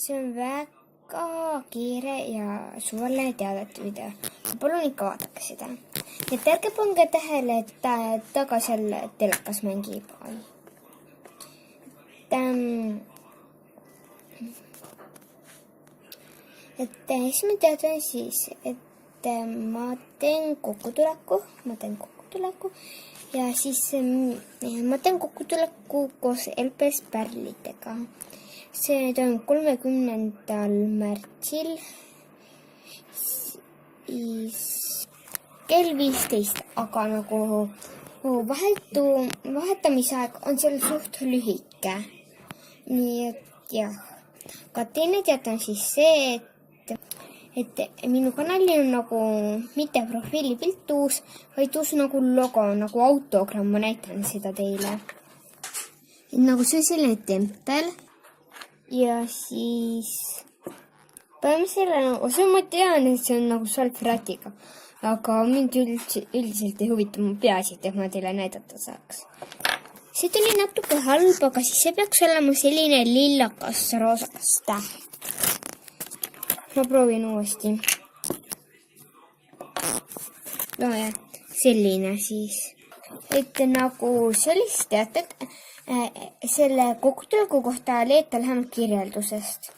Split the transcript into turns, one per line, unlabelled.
See on väga kiire ja suvaline teadete video. Palun ikka vaadake seda. Et ärge pange tähele, et taga seal telekas mängib. Siis ma teatan siis, et ma teen kokkutuleku ja siis ma teen kokkutuleku koos LPS pärlitega. See toimub 30. märtsil kell 15, aga nagu vahetamisaeg on seal suht lühike. Nii et jah. Aga teine teade on siis see, et minu kanalil on nagu mitte profiilipilt uus, vaid uus nagu logo, nagu autogramm, ma näitan seda teile. Nagu see selline tempel. Ja siis põhimõtteliselt ma tean, et see on nagu salvrätiga, aga mind üldiselt ei huvita, mu peaasi, et ma teile näidata saaks. See tuli natuke halb, aga siis see peaks olema selline lillakas roosakas täht. Ma proovin uuesti. No jah, selline siis. Et nagu sellist teated selle kokkutuleku kohta leeta lähemalt kirjeldusest.